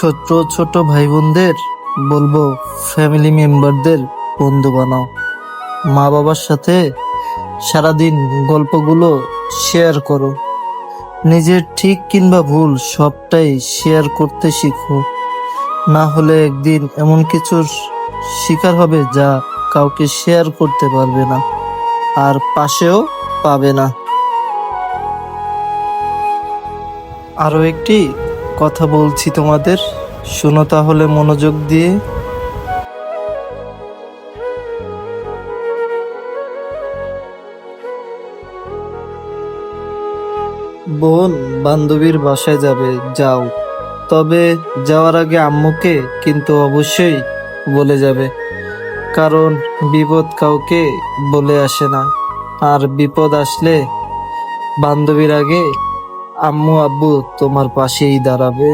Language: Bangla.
ছোট ছোট ভাই বোনদের বলবো ফ্যামিলি মেম্বারদের বন্ধু বানাও। মা বাবার সাথে সারাদিন গল্পগুলো শেয়ার করো। নিজের ঠিক কিংবা ভুল সবটাই শেয়ার করতে শিখো। না হলে একদিন এমন কিছুর শিকার হবে যা কাউকে শেয়ার করতে পারবে না, আর পাশেও পাবে না। আরো একটি কথা বলছি তোমাদের, শোনো তাহলে মনোযোগ দিয়ে। বোন বান্ধবীর বাসায় যাবে, যাও, তবে যাওয়ার আগে আম্মুকে কিন্তু অবশ্যই বলে যাবে, কারণ বিপদ কাউকে বলে আসে না। আর বিপদ আসলে বান্ধবীর আগে আম্মু আব্বু তোমার পাশেই দাঁড়াবে।